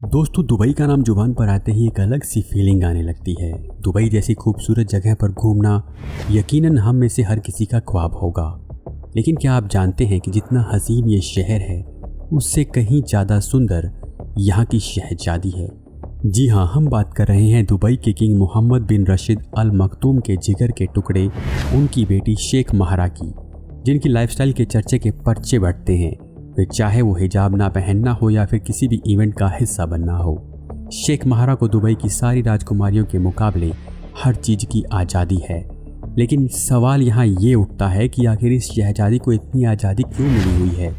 दोस्तों, दुबई का नाम जुबान पर आते ही एक अलग सी फीलिंग आने लगती है। दुबई जैसी खूबसूरत जगह पर घूमना यकीनन हम में से हर किसी का ख्वाब होगा। लेकिन क्या आप जानते हैं कि जितना हसीन ये शहर है उससे कहीं ज़्यादा सुंदर यहाँ की शहजादी है। जी हाँ, हम बात कर रहे हैं दुबई के किंग मोहम्मद बिन रशीद अल मखतूम के जिगर के टुकड़े उनकी बेटी शेख महारा की, जिनकी लाइफस्टाइल के चर्चे के पर्चे बढ़ते हैं। फिर चाहे वो हिजाब ना पहनना हो या फिर किसी भी इवेंट का हिस्सा बनना हो, शेख महारा को दुबई की सारी राजकुमारियों के मुकाबले हर चीज़ की आज़ादी है। लेकिन सवाल यहाँ ये उठता है कि आखिर इस शहजादी को इतनी आज़ादी क्यों मिली हुई है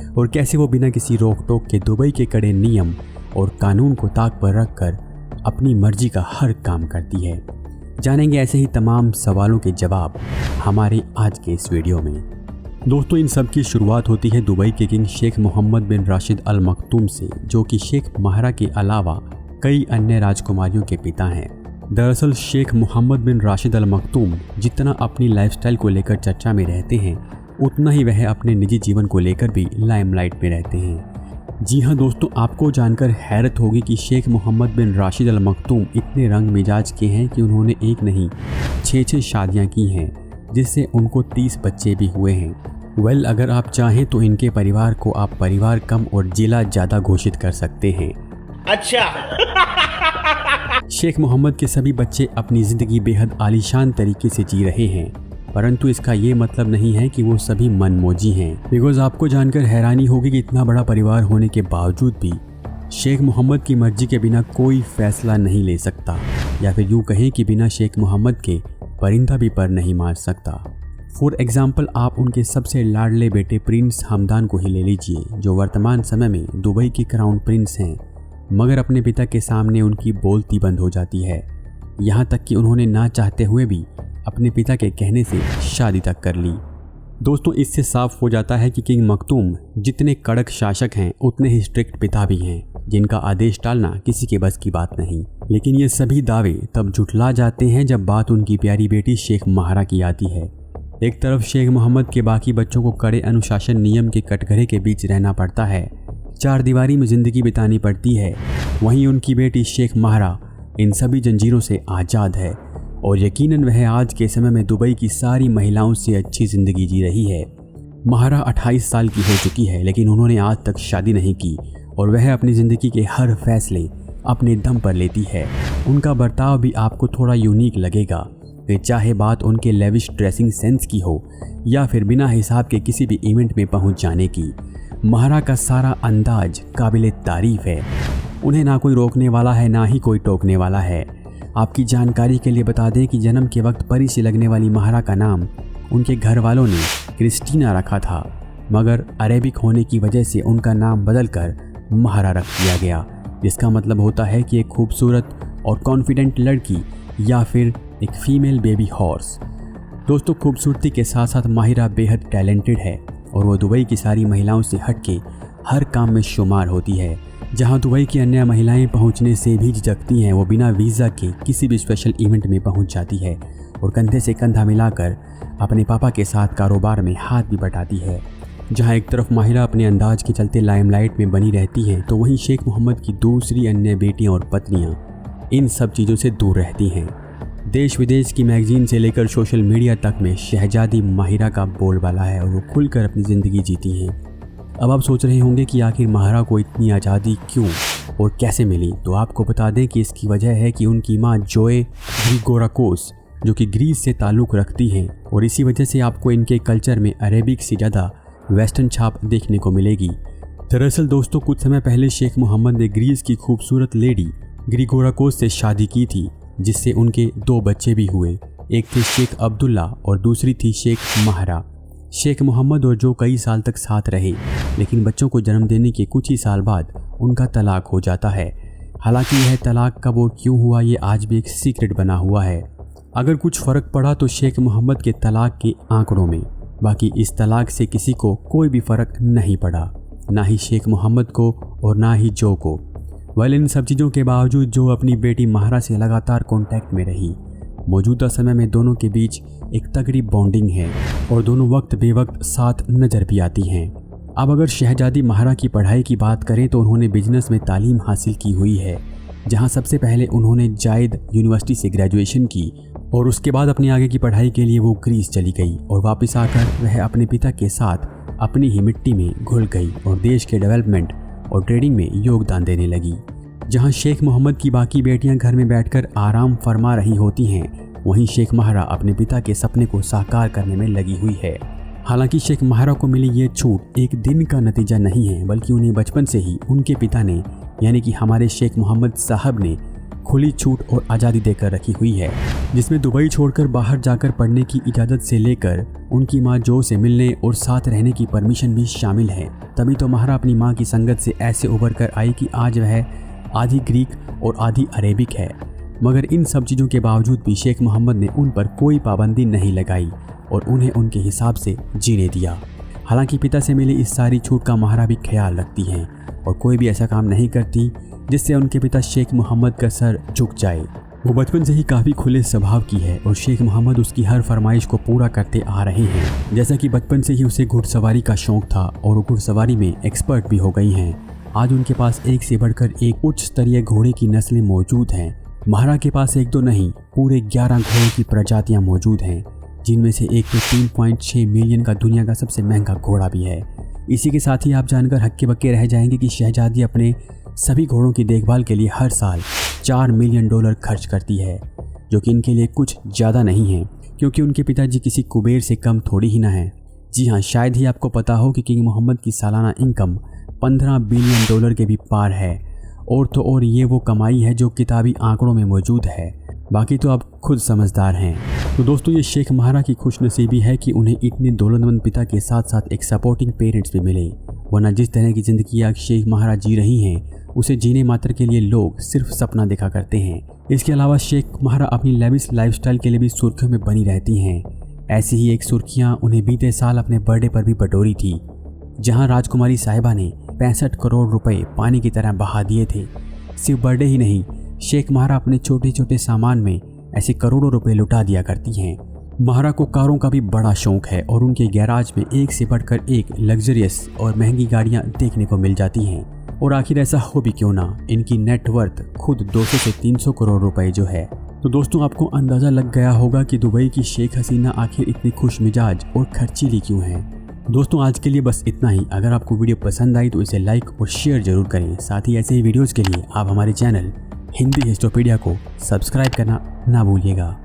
और कैसे वो बिना किसी रोक टोक के दुबई के कड़े नियम और कानून को ताक पर रखकर अपनी मर्जी का हर काम करती है। जानेंगे ऐसे ही तमाम सवालों के जवाब हमारे आज के इस वीडियो में। दोस्तों, इन सब की शुरुआत होती है दुबई के किंग शेख मोहम्मद बिन राशिद अल मखतूम से, जो कि शेख महारा के अलावा कई अन्य राजकुमारियों के पिता हैं। दरअसल शेख मोहम्मद बिन राशिद अल मखतूम जितना अपनी लाइफस्टाइल को लेकर चर्चा में रहते हैं, उतना ही वह अपने निजी जीवन को लेकर भी लाइमलाइट में रहते हैं। जी हाँ दोस्तों, आपको जानकर हैरत होगी कि शेख मोहम्मद बिन राशिद अल मखतूम इतने रंग मिजाज के हैं कि उन्होंने एक नहीं 6 शादियाँ की हैं, जिससे उनको 30 बच्चे भी हुए हैं। अगर आप चाहें तो इनके परिवार को आप परिवार कम और जिला ज़्यादा घोषित कर सकते हैं। अच्छा। शेख मोहम्मद के सभी बच्चे अपनी ज़िंदगी बेहद आलीशान तरीके से जी रहे हैं, परंतु इसका ये मतलब नहीं है कि वो सभी मनमौजी हैं। बिकॉज आपको जानकर हैरानी होगी कि इतना बड़ा परिवार होने के बावजूद भी शेख मोहम्मद की मर्जी के बिना कोई फैसला नहीं ले सकता, या फिर यूँ कहें कि बिना शेख मोहम्मद के परिंदा भी पर नहीं मार सकता। फॉर एग्जाम्पल, आप उनके सबसे लाडले बेटे प्रिंस हमदान को ही ले लीजिए, जो वर्तमान समय में दुबई के क्राउन प्रिंस हैं, मगर अपने पिता के सामने उनकी बोलती बंद हो जाती है। यहाँ तक कि उन्होंने ना चाहते हुए भी अपने पिता के कहने से शादी तक कर ली। दोस्तों, इससे साफ हो जाता है कि किंग मखतूम जितने कड़क शासक हैं उतने ही स्ट्रिक्ट पिता भी हैं, जिनका आदेश टालना किसी के बस की बात नहीं। लेकिन ये सभी दावे तब झुठला जाते हैं जब बात उनकी प्यारी बेटी शेख महारा की आती है। एक तरफ शेख मोहम्मद के बाकी बच्चों को कड़े अनुशासन नियम के कटघरे के बीच रहना पड़ता है, चार दीवारी में जिंदगी बितानी पड़ती है, वहीं उनकी बेटी शेख महारा इन सभी जंजीरों से आज़ाद है और यकीनन वह आज के समय में दुबई की सारी महिलाओं से अच्छी ज़िंदगी जी रही है। महारा 28 साल की हो चुकी है, लेकिन उन्होंने आज तक शादी नहीं की और वह अपनी ज़िंदगी के हर फैसले अपने दम पर लेती है। उनका बर्ताव भी आपको थोड़ा यूनिक लगेगा, फिर चाहे बात उनके लेविश ड्रेसिंग सेंस की हो या फिर बिना हिसाब के किसी भी इवेंट में पहुंच जाने की। महारा का सारा अंदाज काबिले तारीफ है। उन्हें ना कोई रोकने वाला है ना ही कोई टोकने वाला है। आपकी जानकारी के लिए बता दें कि जन्म के वक्त परी से लगने वाली महारा का नाम उनके घर वालों ने क्रिस्टीना रखा था, मगर अरेबिक होने की वजह से उनका नाम बदलकर महारा रख दिया गया, जिसका मतलब होता है कि एक खूबसूरत और कॉन्फिडेंट लड़की या फिर एक फीमेल बेबी हॉर्स। दोस्तों, खूबसूरती के साथ साथ माहिरा बेहद टैलेंटेड है और वो दुबई की सारी महिलाओं से हटके हर काम में शुमार होती है। जहां दुबई की अन्य महिलाएं पहुंचने से भी झिझकती हैं, वो बिना वीज़ा के किसी भी स्पेशल इवेंट में पहुंच जाती है और कंधे से कंधा मिलाकर अपने पापा के साथ कारोबार में हाथ भी बटाती है। जहां एक तरफ माहिरा अपने अंदाज के चलते लाइमलाइट में बनी रहती हैं, तो वहीं शेख मोहम्मद की दूसरी अन्य बेटियां और पत्नियां इन सब चीज़ों से दूर रहती हैं। देश विदेश की मैगजीन से लेकर सोशल मीडिया तक में शहजादी माहिरा का बोलबाला है और वो खुलकर अपनी ज़िंदगी जीती हैं। अब आप सोच रहे होंगे कि आखिर महारा को इतनी आज़ादी क्यों और कैसे मिली, तो आपको बता दें कि इसकी वजह है कि उनकी माँ जोए ग्रिगोराकोस, जो कि ग्रीस से ताल्लुक़ रखती हैं, और इसी वजह से आपको इनके कल्चर में अरेबिक से ज़्यादा वेस्टर्न छाप देखने को मिलेगी। दरअसल दोस्तों, कुछ समय पहले शेख मोहम्मद ने ग्रीस की खूबसूरत लेडी ग्रिगोराकोस से शादी की थी, जिससे उनके 2 बच्चे भी हुए। एक थे शेख अब्दुल्ला और दूसरी थी शेख महारा। शेख मोहम्मद और जो कई साल तक साथ रहे, लेकिन बच्चों को जन्म देने के कुछ ही साल बाद उनका तलाक हो जाता है। हालांकि यह तलाक कब और क्यों हुआ, ये आज भी एक सीक्रेट बना हुआ है। अगर कुछ फ़र्क पड़ा तो शेख मोहम्मद के तलाक के आंकड़ों में, बाकी इस तलाक से किसी को कोई भी फ़र्क नहीं पड़ा, ना ही शेख मोहम्मद को और ना ही जो को। इन सब चीज़ों के बावजूद जो अपनी बेटी महारा से लगातार कांटेक्ट में रही। मौजूदा समय में दोनों के बीच एक तगड़ी बॉन्डिंग है और दोनों वक्त बेवक्त साथ नज़र भी आती हैं। अब अगर शहजादी महारा की पढ़ाई की बात करें तो उन्होंने बिजनेस में तालीम हासिल की हुई है, जहां सबसे पहले उन्होंने जायद यूनिवर्सिटी से ग्रेजुएशन की और उसके बाद अपनी आगे की पढ़ाई के लिए वो ग्रीस चली गई और वापस आकर वह अपने पिता के साथ अपनी ही मिट्टी में घुल गई और देश के डेवलपमेंट और ट्रेडिंग में योगदान देने लगी। जहां शेख मोहम्मद की बाकी बेटियां घर में बैठकर आराम फरमा रही होती हैं, वहीं शेख महारा अपने पिता के सपने को साकार करने में लगी हुई है। हालांकि शेख महारा को मिली ये छूट एक दिन का नतीजा नहीं है, बल्कि उन्हें बचपन से ही उनके पिता ने यानी कि हमारे शेख मोहम्मद साहब ने खुली छूट और आज़ादी देकर रखी हुई है, जिसमें दुबई छोड़कर बाहर जाकर पढ़ने की इजाज़त से लेकर उनकी माँ जो से मिलने और साथ रहने की परमिशन भी शामिल है। तभी तो महारा अपनी माँ की संगत से ऐसे उभर कर आई कि आज वह आधी ग्रीक और आधी अरेबिक है। मगर इन सब चीज़ों के बावजूद भी शेख मोहम्मद ने उन पर कोई पाबंदी नहीं लगाई और उन्हें उनके हिसाब से जीने दिया। हालांकि पिता से मिली इस सारी छूट का महारा भी ख्याल रखती हैं और कोई भी ऐसा काम नहीं करती जिससे उनके पिता शेख मोहम्मद का सर झुक जाए। वो बचपन से ही काफ़ी खुले स्वभाव की है और शेख मोहम्मद उसकी हर फरमाइश को पूरा करते आ रहे हैं। जैसा कि बचपन से ही उसे घुड़सवारी का शौक था और वो घुड़सवारी में एक्सपर्ट भी हो गई हैं। आज उनके पास एक से बढ़कर एक उच्च स्तरीय घोड़े की नस्लें मौजूद हैं। महारा के पास एक दो नहीं, पूरे 11 घोड़ों की प्रजातियां मौजूद हैं, जिनमें से एक तो 3.6 मिलियन का दुनिया का सबसे महंगा घोड़ा भी है। इसी के साथ ही आप जानकर हक्के बक्के रह जाएंगे कि शहजादी अपने सभी घोड़ों की देखभाल के लिए हर साल $4 मिलियन खर्च करती है, जो कि इनके लिए कुछ ज़्यादा नहीं है, क्योंकि उनके पिताजी किसी कुबेर से कम थोड़ी ही ना है। जी हाँ, शायद ही आपको पता हो कि किंग मोहम्मद की सालाना इनकम $15 बिलियन के भी पार है। और तो और ये वो कमाई है जो किताबी आंकड़ों में मौजूद है, बाकी तो आप खुद समझदार हैं। तो दोस्तों, ये शेख महारा की खुशनसीबी है कि उन्हें इतने दौलतमंद पिता के साथ साथ एक सपोर्टिंग पेरेंट्स भी मिले, वरना जिस तरह की ज़िंदगी आज शेख महारा जी रही हैं उसे जीने मात्र के लिए लोग सिर्फ सपना देखा करते हैं। इसके अलावा शेख महारा अपनी लेविश लाइफस्टाइल के लिए भी सुर्खियों में बनी रहती हैं। ऐसी ही एक सुर्खियां उन्हें बीते साल अपने बर्थडे पर भी बटोरी थी, जहां राजकुमारी साहिबा ने 65 करोड़ रुपए पानी की तरह बहा दिए थे। सिर्फ बर्थडे ही नहीं, शेख महारा अपने छोटे छोटे सामान में ऐसे करोड़ों रुपए लुटा दिया करती हैं। महारा को कारों का भी बड़ा शौक है और उनके गैराज में एक से बढ़कर एक लग्जरियस और महंगी गाड़ियां देखने को मिल जाती हैं। और आखिर ऐसा हो भी क्यों ना, इनकी नेटवर्थ खुद 200 से 300 करोड़ रुपए जो है। तो दोस्तों, आपको अंदाज़ा लग गया होगा कि दुबई की शेख हसीना आखिर इतनी खुश मिजाज और खर्चीली क्यों है। दोस्तों, आज के लिए बस इतना ही। अगर आपको वीडियो पसंद आई तो इसे लाइक और शेयर जरूर करें। साथ ही ऐसे ही वीडियोज़ के लिए आप हमारे चैनल हिंदी हिस्टोपीडिया को सब्सक्राइब करना ना भूलिएगा।